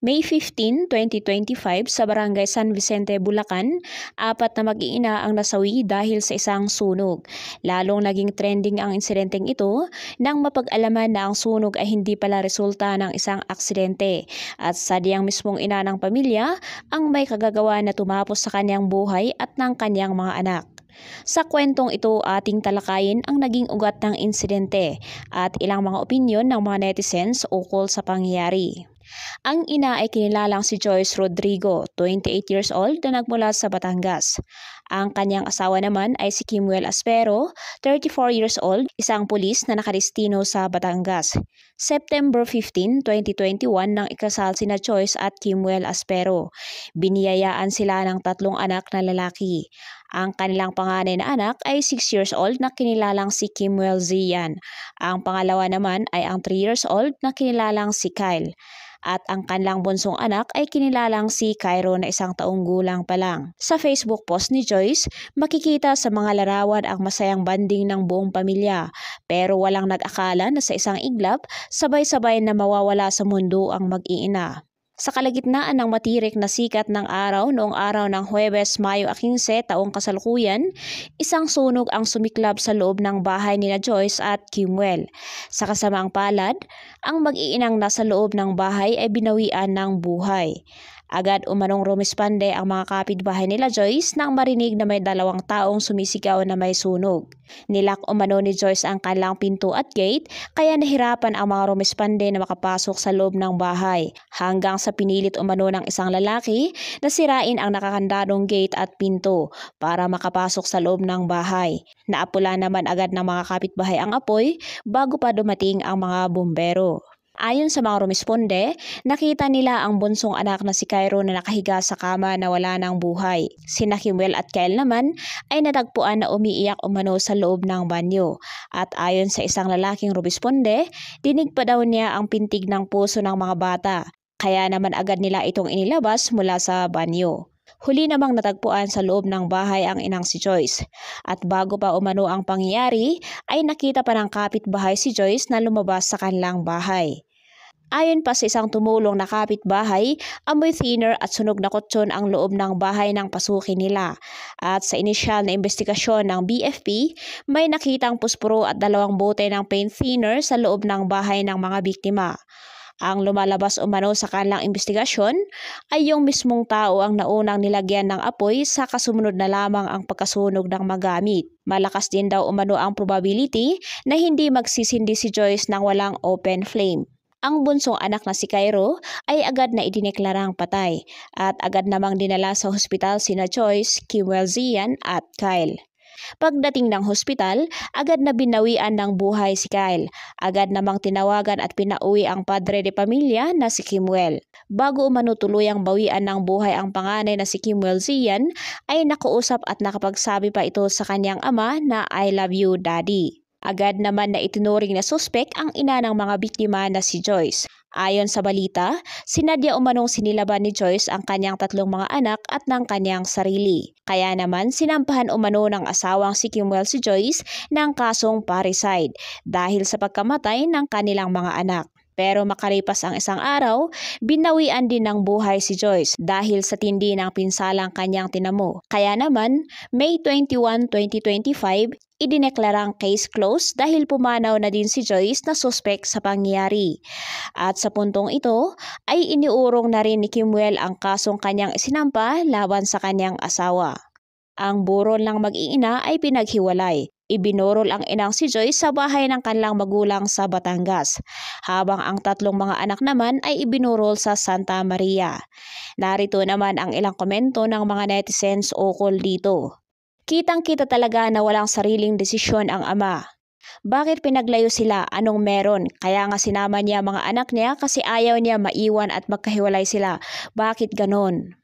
May 15, 2025 sa Barangay San Vicente, Bulacan, 4 na mag-iina ang nasawi dahil sa isang sunog. Lalong naging trending ang insidenteng ito nang mapag-alaman na ang sunog ay hindi pala resulta ng isang aksidente at sadyang mismong ina ng pamilya ang may kagagawa na tumapos sa kanyang buhay at ng kanyang mga anak. Sa kwentong ito, ating talakayin ang naging ugat ng insidente at ilang mga opinyon ng mga netizens ukol sa pangyayari. Ang ina ay kinilalang si Joyce Rodrigo, 28 years old na nagmula sa Batangas. Ang kanyang asawa naman ay si Kimuel Aspero, 34 years old, isang pulis na nakarestino sa Batangas. September 15, 2021 nang ikasal sina Joyce at Kimuel Aspero. Biniyayaan sila ng 3 anak na lalaki. Ang kanilang panganay na anak ay 6 years old na kinilalang si Kimuel Zian. Ang pangalawa naman ay ang 3 years old na kinilalang si Kyle. At ang kanilang bunsong anak ay kinilalang si Cairo na 1 taong gulang pa lang. Sa Facebook post ni Joyce, makikita sa mga larawan ang masayang banding ng buong pamilya. Pero walang nag-akala na sa isang iglap, sabay-sabay na mawawala sa mundo ang mag-iina. Sa kalagitnaan ng matirik na sikat ng araw noong araw ng Huwebes, Mayo 15, taong kasalukuyan, isang sunog ang sumiklab sa loob ng bahay nina Joyce at Kimuel. Sa kasamaang palad, ang mag-iinang nasa loob ng bahay ay binawian ng buhay. Agad umanong rumispande ang mga kapitbahay nila Joyce nang marinig na may 2 taong sumisigaw na may sunog. Nilak umano ni Joyce ang kanilang pinto at gate kaya nahirapan ang mga rumispande na makapasok sa loob ng bahay hanggang sa pinilit umano ng isang lalaki na sirain ang nakakandadong gate at pinto para makapasok sa loob ng bahay. Naapula naman agad ng mga kapitbahay ang apoy bago pa dumating ang mga bumbero. Ayon sa mga rumisponde, nakita nila ang bunsong anak na si Cairo na nakahiga sa kama na wala ng buhay. Sina Kimuel at Kyle naman ay natagpuan na umiiyak umano sa loob ng banyo. At ayon sa isang lalaking rumisponde, dinig pa daw niya ang pintig ng puso ng mga bata. Kaya naman agad nila itong inilabas mula sa banyo. Huli namang natagpuan sa loob ng bahay ang inang si Joyce. At bago pa umano ang pangyayari, ay nakita pa ng kapitbahay si Joyce na lumabas sa kanilang bahay. Ayon pa sa isang tumulong na kapitbahay, amoy thinner at sunog na kutsyon ang loob ng bahay nang pasukin nila. At sa inisyal na investigasyon ng BFP, may nakitang puspuro at 2 bote ng paint thinner sa loob ng bahay ng mga biktima. Ang lumalabas umano sa kanilang investigasyon ay yung mismong tao ang naunang nilagyan ng apoy sa kasunod na lamang ang pagkasunog ng magamit. Malakas din daw umano ang probability na hindi magsisindi si Joyce nang walang open flame. Ang bunsong anak na si Cairo ay agad na idineklarang patay at agad namang dinala sa hospital sina Joyce, Kimuel Zian at Kyle. Pagdating ng hospital, agad na binawian ng buhay si Kyle. Agad namang tinawagan at pinauwi ang padre de pamilya na si Kimuel. Bago umano tuluyang bawian ng buhay ang panganay na si Kimuel Zian, ay nakausap at nakapagsabi pa ito sa kanyang ama na I love you, Daddy. Agad naman na itinuring na suspek ang ina ng mga biktima na si Joyce. Ayon sa balita, sinadya umanong sinilaban ni Joyce ang kanyang 3 mga anak at ng kanyang sarili. Kaya naman sinampahan umano ng asawang si Kimuel si Joyce ng kasong parricide dahil sa pagkamatay ng kanilang mga anak. Pero makalipas ang isang araw, binawian din ng buhay si Joyce dahil sa tindi ng pinsalang kanyang tinamo. Kaya naman, May 21, 2025, idineklarang case closed dahil pumanaw na din si Joyce na suspek sa pangyayari. At sa puntong ito, ay iniurong na rin ni Kimuel ang kasong kanyang isinampa laban sa kanyang asawa. Ang burol ng mag-iina ay pinaghiwalay. Ibinorol ang inang si Joyce sa bahay ng kanilang magulang sa Batangas, habang ang 3 mga anak naman ay ibinurol sa Santa Maria. Narito naman ang ilang komento ng mga netizens ukol dito. Kitang-kita talaga na walang sariling desisyon ang ama. Bakit pinaglayo sila? Anong meron? Kaya nga sinama niya mga anak niya kasi ayaw niya maiwan at magkahiwalay sila. Bakit ganon?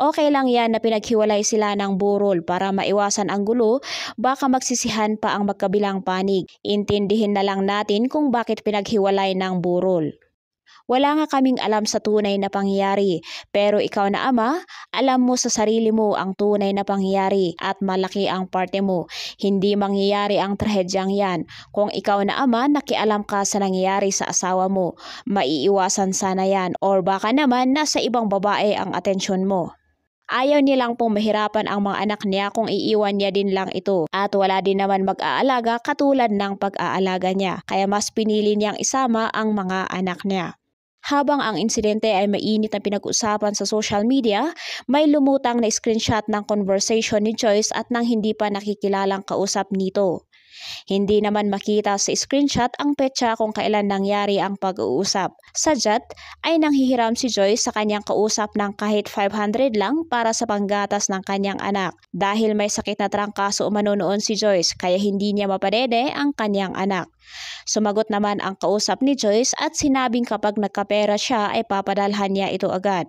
Okay lang yan na pinaghiwalay sila ng burol para maiwasan ang gulo, baka magsisihan pa ang magkabilang panig. Intindihin na lang natin kung bakit pinaghiwalay ng burol. Wala nga kaming alam sa tunay na pangyayari, pero ikaw na ama, alam mo sa sarili mo ang tunay na pangyayari at malaki ang parte mo. Hindi mangyayari ang trahedyang yan. Kung ikaw na ama, nakialam ka sa nangyayari sa asawa mo, maiiwasan sana yan, or baka naman nasa ibang babae ang atensyon mo. Ayaw nilang pong mahirapan ang mga anak niya kung iiwan niya din lang ito at wala din naman mag-aalaga katulad ng pag-aalaga niya, kaya mas pinili niyang isama ang mga anak niya. Habang ang insidente ay mainit na pinag-usapan sa social media, may lumutang na screenshot ng conversation ni Joyce at ng hindi pa nakikilalang kausap nito. Hindi naman makita sa screenshot ang petsa kung kailan nangyari ang pag-uusap. Sadyat ay nanghihiram si Joyce sa kanyang kausap ng kahit 500 lang para sa panggatas ng kanyang anak. Dahil may sakit na trangkaso umano noon si Joyce kaya hindi niya mapadede ang kanyang anak. Sumagot naman ang kausap ni Joyce at sinabing kapag nagkapera siya ay papadalhan niya ito agad.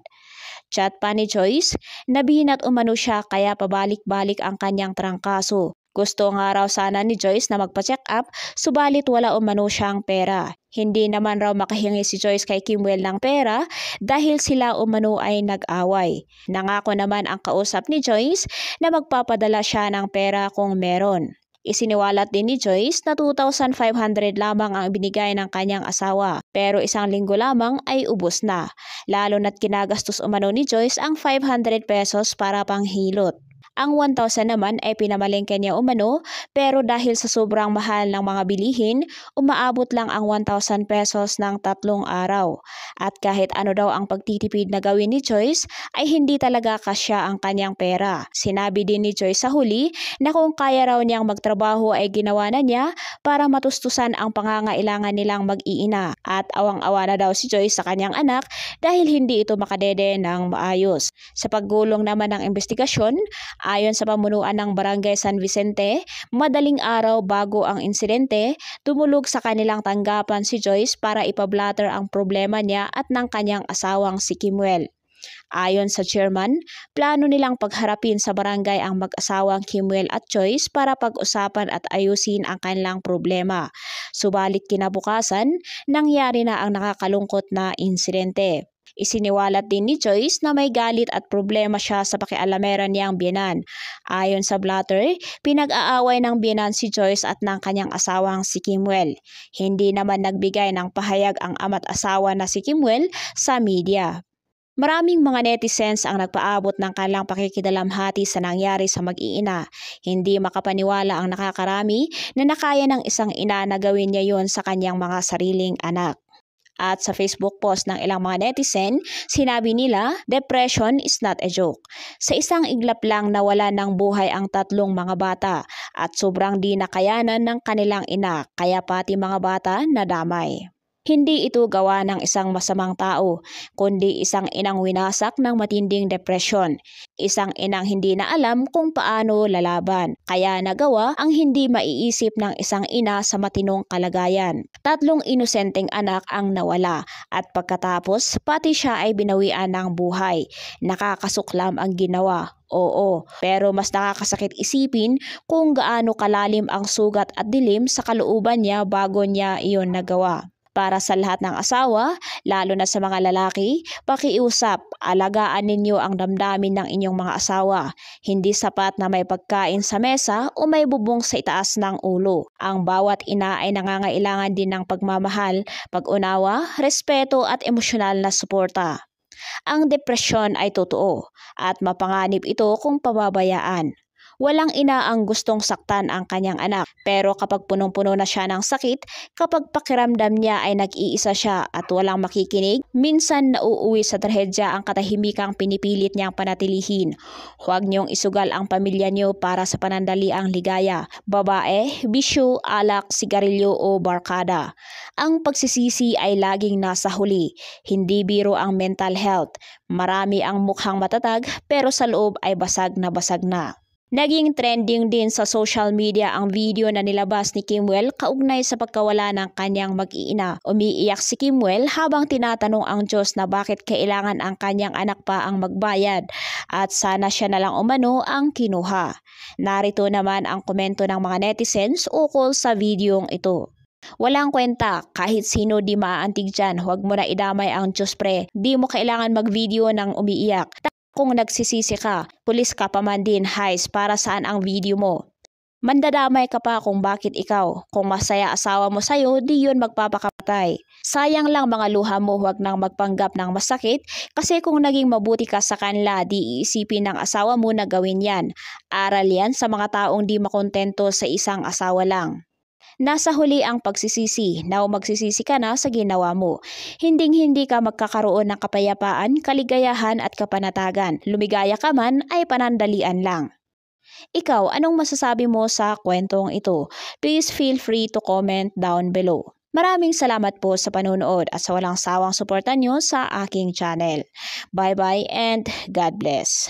Chat pa ni Joyce, nabinat umano siya kaya pabalik-balik ang kanyang trangkaso. Gusto nga raw sana ni Joyce na magpa-check up, subalit wala umano siyang pera. Hindi naman raw makahingi si Joyce kay Kimwell ng pera dahil sila umano ay nag-away. Nangako naman ang kausap ni Joyce na magpapadala siya ng pera kung meron. Isiniwalat din ni Joyce na 2,500 lamang ang binigay ng kanyang asawa, pero isang linggo lamang ay ubos na, lalo na't kinagastos umano ni Joyce ang 500 pesos para panghilot. Ang 1,000 naman ay pinamalengke niya umano, pero dahil sa sobrang mahal ng mga bilihin, umaabot lang ang 1,000 pesos ng 3 araw. At kahit ano daw ang pagtitipid na gawin ni Joyce, ay hindi talaga kasya ang kanyang pera. Sinabi din ni Joyce sa huli na kung kaya raw niyang magtrabaho ay ginawa na niya para matustusan ang pangangailangan nilang mag-iina. At awang-awa na daw si Joyce sa kanyang anak dahil hindi ito makadede ng maayos. Sa paggulong naman ng investigasyon, ayon sa pamunuan ng Barangay San Vicente, madaling araw bago ang insidente, tumulog sa kanilang tanggapan si Joyce para ipablatter ang problema niya at ng kanyang asawang si Kimwell. Ayon sa chairman, plano nilang pagharapin sa barangay ang mag-asawang Kimwell at Joyce para pag-usapan at ayusin ang kanilang problema. Subalit kinabukasan, nangyari na ang nakakalungkot na insidente. Isiniwalat din ni Joyce na may galit at problema siya sa pakialamera niyang biyenan. Ayon sa blatter, pinag-aaway ng biyenan si Joyce at ng kanyang asawang si Kimwell. Hindi naman nagbigay ng pahayag ang ama't asawa na si Kimwell sa media. Maraming mga netizens ang nagpaabot ng kanilang pakikidalamhati sa nangyari sa mag-iina. Hindi makapaniwala ang nakakarami na nakaya ng isang ina na gawin niya yon sa kanyang mga sariling anak. At sa Facebook post ng ilang mga netizen, sinabi nila, depression is not a joke. Sa isang iglap lang nawala ng buhay ang 3 mga bata at sobrang di nakayanan ng kanilang ina kaya pati mga bata nadamay. Hindi ito gawa ng isang masamang tao, kundi isang inang winasak ng matinding depresyon. Isang inang hindi na alam kung paano lalaban, kaya nagawa ang hindi maiisip ng isang ina sa matinong kalagayan. 3 inosenteng anak ang nawala at pagkatapos pati siya ay binawian ng buhay. Nakakasuklam ang ginawa. Oo, pero mas nakakasakit isipin kung gaano kalalim ang sugat at dilim sa kalooban niya bago niya iyon nagawa. Para sa lahat ng asawa, lalo na sa mga lalaki, pakiusap, alagaan ninyo ang damdamin ng inyong mga asawa. Hindi sapat na may pagkain sa mesa o may bubong sa itaas ng ulo. Ang bawat ina ay nangangailangan din ng pagmamahal, pag-unawa, respeto at emosyonal na suporta. Ang depresyon ay totoo at mapanganib ito kung pababayaan. Walang ina ang gustong saktan ang kanyang anak, pero kapag punong-puno na siya ng sakit, kapag pakiramdam niya ay nag-iisa siya at walang makikinig, minsan nauuwi sa trahedya ang katahimikang pinipilit niyang panatilihin. Huwag niyong isugal ang pamilya niyo para sa panandaliang ligaya, babae, bisyo, alak, sigarilyo o barkada. Ang pagsisisi ay laging nasa huli, hindi biro ang mental health. Marami ang mukhang matatag pero sa loob ay basag na basag na. Naging trending din sa social media ang video na nilabas ni Kimwell kaugnay sa pagkawala ng kanyang mag-iina. Umiiyak si Kimwell habang tinatanong ang Diyos na bakit kailangan ang kanyang anak pa ang magbayad at sana siya na lang umano ang kinuha. Narito naman ang komento ng mga netizens ukol sa videong ito. Walang kwenta, kahit sino di maaantig dyan, huwag mo na idamay ang Diyos pre. Di mo kailangan mag-video ng umiiyak. Kung nagsisisi ka, pulis ka pa man din, heist, para saan ang video mo? Mandadamay ka pa kung bakit ikaw. Kung masaya asawa mo sa'yo, di yun magpapakapatay. Sayang lang mga luha mo, huwag nang magpanggap ng masakit kasi kung naging mabuti ka sa kanila, di iisipin ng asawa mo na gawin yan. Aral yan sa mga taong di makontento sa isang asawa lang. Nasa huli ang pagsisisi, now magsisisi ka na sa ginawa mo. Hinding-hindi ka magkakaroon ng kapayapaan, kaligayahan at kapanatagan. Lumigaya ka man ay panandalian lang. Ikaw, anong masasabi mo sa kwentong ito? Please feel free to comment down below. Maraming salamat po sa panonood at sa walang sawang suporta nyo sa aking channel. Bye-bye and God bless.